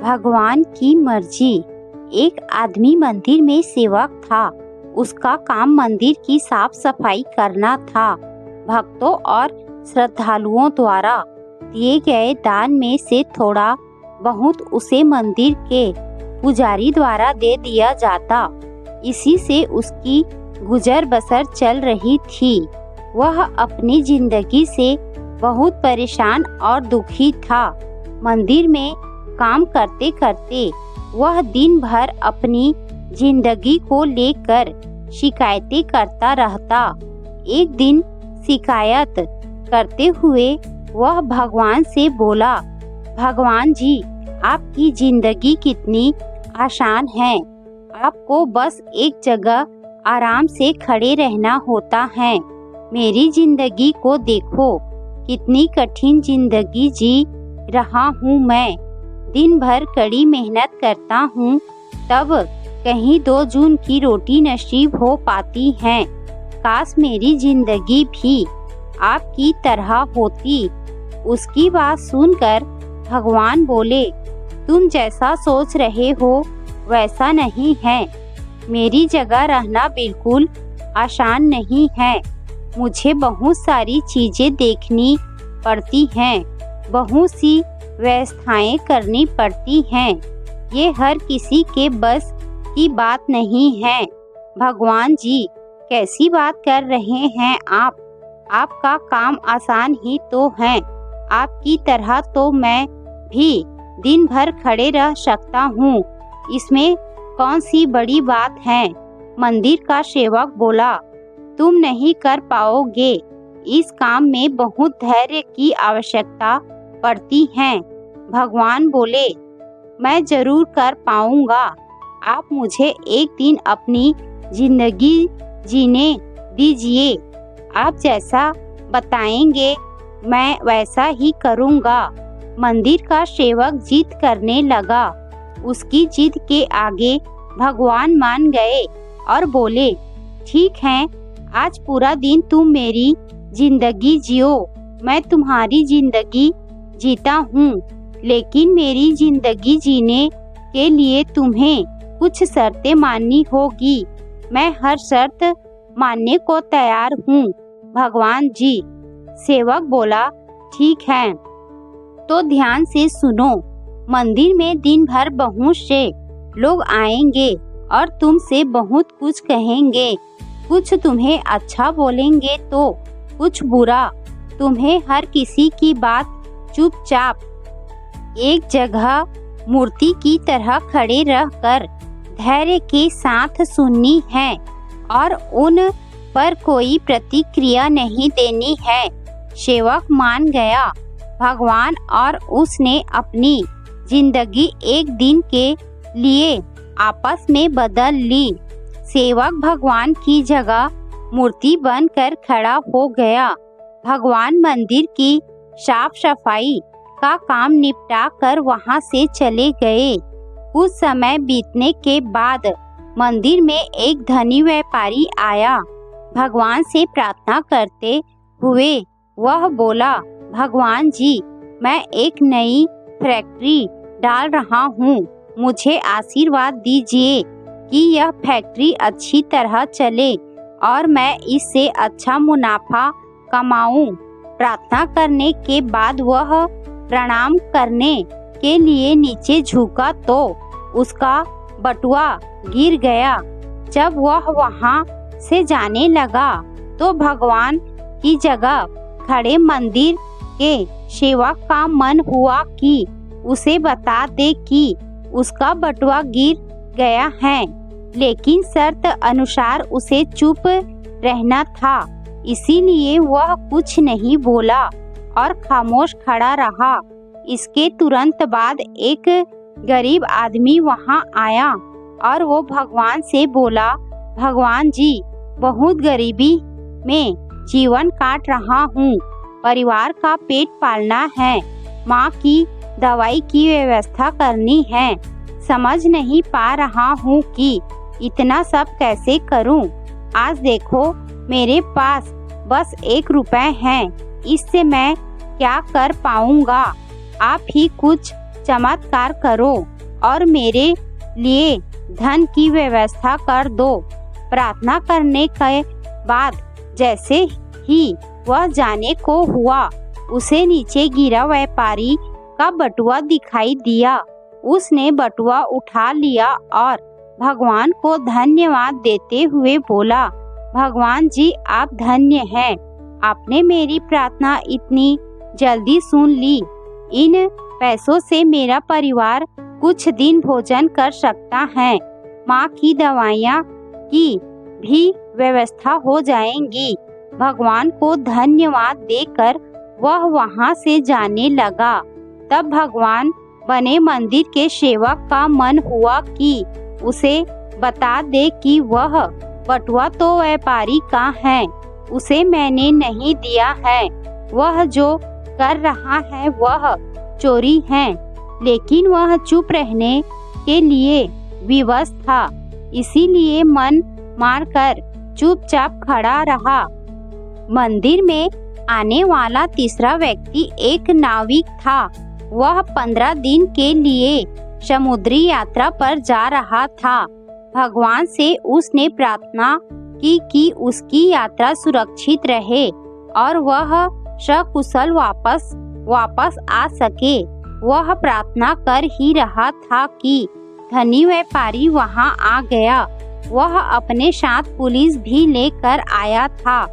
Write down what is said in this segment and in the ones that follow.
भगवान की मर्जी। एक आदमी मंदिर में सेवक था। उसका काम मंदिर की साफ सफाई करना था। भक्तों और श्रद्धालुओं द्वारा दिए गए दान में से थोड़ा बहुत उसे मंदिर के पुजारी द्वारा दे दिया जाता। इसी से उसकी गुजर बसर चल रही थी। वह अपनी जिंदगी से बहुत परेशान और दुखी था। मंदिर में काम करते करते वह दिन भर अपनी जिंदगी को लेकर शिकायतें करता रहता। एक दिन शिकायत करते हुए वह भगवान से बोला, भगवान जी, आपकी जिंदगी कितनी आसान है। आपको बस एक जगह आराम से खड़े रहना होता है। मेरी जिंदगी को देखो, कितनी कठिन जिंदगी जी रहा हूँ मैं। दिन भर कड़ी मेहनत करता हूँ, तब कहीं 2 जून की रोटी नसीब हो पाती है। काश मेरी जिंदगी भी आपकी तरह होती। उसकी बात सुनकर भगवान बोले, तुम जैसा सोच रहे हो वैसा नहीं है। मेरी जगह रहना बिल्कुल आसान नहीं है। मुझे बहुत सारी चीजें देखनी पड़ती हैं, बहुत सी व्यवस्थाएं करनी पड़ती हैं। ये हर किसी के बस की बात नहीं है। भगवान जी, कैसी बात कर रहे हैं आप? आपका काम आसान ही तो है। आपकी तरह तो मैं भी दिन भर खड़े रह सकता हूँ। इसमें कौन सी बड़ी बात है? मंदिर का सेवक बोला, तुम नहीं कर पाओगे। इस काम में बहुत धैर्य की आवश्यकता पड़ती है। भगवान बोले, मैं जरूर कर पाऊंगा। आप मुझे एक दिन अपनी जिंदगी जीने दीजिए। आप जैसा बताएंगे मैं वैसा ही करूंगा। मंदिर का सेवक जिद करने लगा। उसकी जिद के आगे भगवान मान गए और बोले, ठीक है, आज पूरा दिन तुम मेरी जिंदगी जियो। मैं तुम्हारी जिंदगी जीता हूँ, लेकिन मेरी जिंदगी जीने के लिए तुम्हें कुछ शर्तें माननी होगी। मैं हर शर्त मानने को तैयार हूँ भगवान जी। सेवक बोला, ठीक है, तो ध्यान से सुनो। मंदिर में दिन भर बहुत से लोग आएंगे और तुमसे बहुत कुछ कहेंगे। कुछ तुम्हें अच्छा बोलेंगे तो कुछ बुरा। तुम्हें हर किसी की बात चुपचाप एक जगह मूर्ति की तरह खड़े रहकर धैर्य के साथ सुननी है और उन पर कोई प्रतिक्रिया नहीं देनी है। सेवक मान गया। भगवान और उसने अपनी जिंदगी एक दिन के लिए आपस में बदल ली। सेवक भगवान की जगह मूर्ति बनकर खड़ा हो गया। भगवान मंदिर की साफ सफाई का काम निपटा कर वहां से चले गए। कुछ समय बीतने के बाद मंदिर में एक धनी व्यापारी आया। भगवान से प्रार्थना करते हुए वह बोला, भगवान जी, मैं एक नई फैक्ट्री डाल रहा हूँ। मुझे आशीर्वाद दीजिए कि यह फैक्ट्री अच्छी तरह चले और मैं इससे अच्छा मुनाफा कमाऊं। प्रार्थना करने के बाद वह प्रणाम करने के लिए नीचे झुका तो उसका बटुआ गिर गया। जब वह वहां से जाने लगा तो भगवान की जगह खड़े मंदिर के सेवक का मन हुआ कि उसे बता दे कि उसका बटुआ गिर गया है, लेकिन शर्त अनुसार उसे चुप रहना था। इसीलिए वह कुछ नहीं बोला और खामोश खड़ा रहा। इसके तुरंत बाद एक गरीब आदमी वहां आया और वो भगवान से बोला, भगवान जी, बहुत गरीबी में जीवन काट रहा हूँ। परिवार का पेट पालना है, माँ की दवाई की व्यवस्था करनी है। समझ नहीं पा रहा हूँ कि इतना सब कैसे करूँ। आज देखो, मेरे पास बस 1 रुपए है। इससे मैं क्या कर पाऊँगा? आप ही कुछ चमत्कार करो और मेरे लिए धन की व्यवस्था कर दो। प्रार्थना करने के बाद जैसे ही वह जाने को हुआ, उसे नीचे गिरा व्यापारी का बटुआ दिखाई दिया। उसने बटुआ उठा लिया और भगवान को धन्यवाद देते हुए बोला, भगवान जी आप धन्य हैं, आपने मेरी प्रार्थना इतनी जल्दी सुन ली। इन पैसों से मेरा परिवार कुछ दिन भोजन कर सकता है। माँ की दवाइयाँ की भी व्यवस्था हो जाएंगी। भगवान को धन्यवाद देकर वह वहाँ से जाने लगा। तब भगवान बने मंदिर के सेवक का मन हुआ कि उसे बता दे कि वह बटुआ तो व्यापारी का है, उसे मैंने नहीं दिया है। वह जो कर रहा है वह चोरी है। लेकिन वह चुप रहने के लिए विवश था, इसीलिए मन मारकर चुपचाप खड़ा रहा। मंदिर में आने वाला तीसरा व्यक्ति एक नाविक था। वह 15 दिन के लिए समुद्री यात्रा पर जा रहा था। भगवान से उसने प्रार्थना की कि उसकी यात्रा सुरक्षित रहे और वह सकुशल वापस आ सके। वह प्रार्थना कर ही रहा था कि धनी व्यापारी वहां आ गया। वह अपने साथ पुलिस भी लेकर आया था।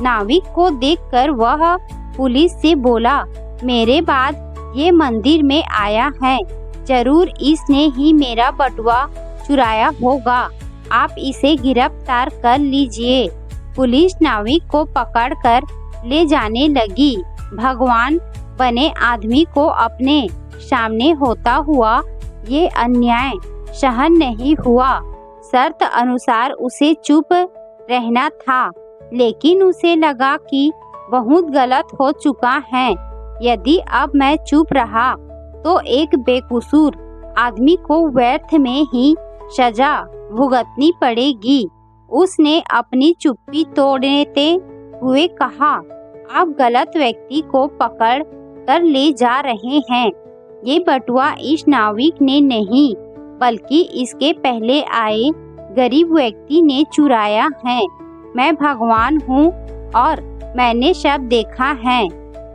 नाविक को देखकर वह पुलिस से बोला, मेरे बाद ये मंदिर में आया है, जरूर इसने ही मेरा बटुआ चुराया होगा, आप इसे गिरफ्तार कर लीजिए। पुलिस नाविक को पकड़कर ले जाने लगी। भगवान बने आदमी को अपने सामने होता हुआ ये अन्याय सहन नहीं हुआ। शर्त अनुसार उसे चुप रहना था, लेकिन उसे लगा कि बहुत गलत हो चुका है। यदि अब मैं चुप रहा तो एक बेकसूर आदमी को व्यर्थ में ही सजा भुगतनी पड़ेगी। उसने अपनी चुप्पी तोड़ते हुए कहा, आप गलत व्यक्ति को पकड़ कर ले जा रहे हैं। ये बटुआ इस नाविक ने नहीं, बल्कि इसके पहले आए गरीब व्यक्ति ने चुराया है। मैं भगवान हूँ और मैंने सब देखा है।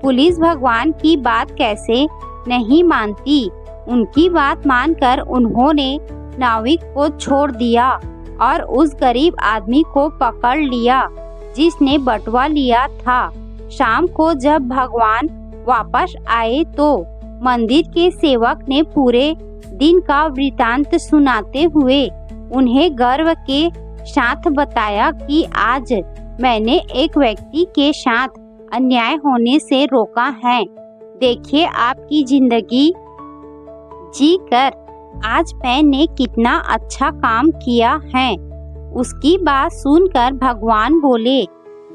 पुलिस भगवान की बात कैसे नहीं मानती। उनकी बात मानकर उन्होंने नाविक को छोड़ दिया और उस गरीब आदमी को पकड़ लिया जिसने बटुआ लिया था। शाम को जब भगवान वापस आए तो मंदिर के सेवक ने पूरे दिन का वृतांत सुनाते हुए उन्हें गर्व के साथ बताया कि आज मैंने एक व्यक्ति के साथ अन्याय होने से रोका है। देखिए आपकी जिंदगी जीकर आज मैंने कितना अच्छा काम किया है। उसकी बात सुनकर भगवान बोले,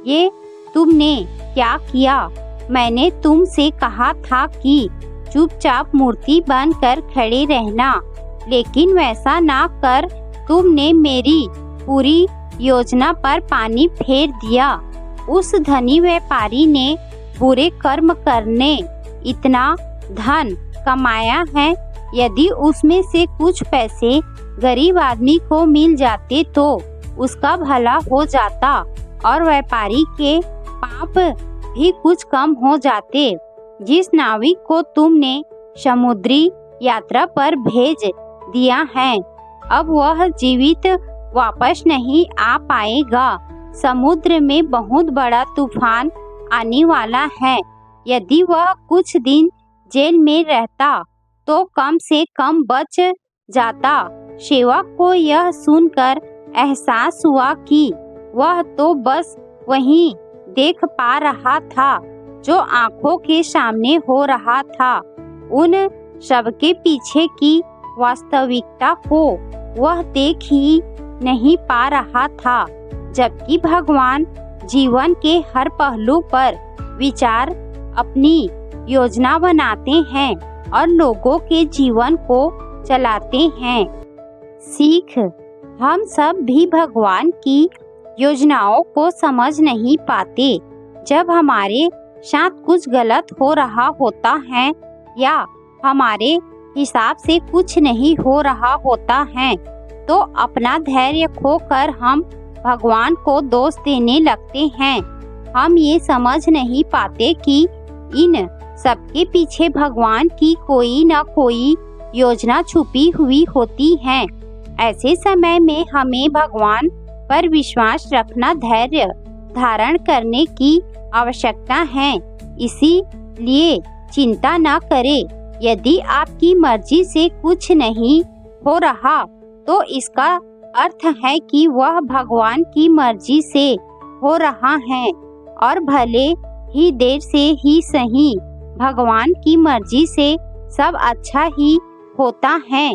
ये तुमने क्या किया? मैंने तुमसे कहा था कि चुपचाप मूर्ति बनकर खड़े रहना, लेकिन वैसा ना कर तुमने मेरी पूरी योजना पर पानी फेर दिया। उस धनी व्यापारी ने बुरे कर्म करने इतना धन कमाया है। यदि उसमें से कुछ पैसे गरीब आदमी को मिल जाते तो उसका भला हो जाता और व्यापारी के पाप भी कुछ कम हो जाते। जिस नाविक को तुमने समुद्री यात्रा पर भेज दिया है, अब वह जीवित वापस नहीं आ पाएगा। समुद्र में बहुत बड़ा तूफान आने वाला है। यदि वह कुछ दिन जेल में रहता तो कम से कम बच जाता। सेवक को यह सुनकर एहसास हुआ कि वह तो बस वही देख पा रहा था जो आंखों के सामने हो रहा था। उन सबके पीछे की वास्तविकता को वह देख ही नहीं पा रहा था। जबकि भगवान जीवन के हर पहलू पर विचार अपनी योजना बनाते हैं और लोगों के जीवन को चलाते हैं। सीख, हम सब भी भगवान की योजनाओं को समझ नहीं पाते। जब हमारे साथ कुछ गलत हो रहा होता है या हमारे हिसाब से कुछ नहीं हो रहा होता है तो अपना धैर्य खोकर हम भगवान को दोष देने लगते हैं। हम ये समझ नहीं पाते कि इन सबके पीछे भगवान की कोई न कोई योजना छुपी हुई होती है। ऐसे समय में हमें भगवान पर विश्वास रखना, धैर्य धारण करने की आवश्यकता है। इसीलिए चिंता न करें। यदि आपकी मर्जी से कुछ नहीं हो रहा तो इसका अर्थ है कि वह भगवान की मर्जी से हो रहा है, और भले ही देर से ही सही, भगवान की मर्जी से सब अच्छा ही होता है।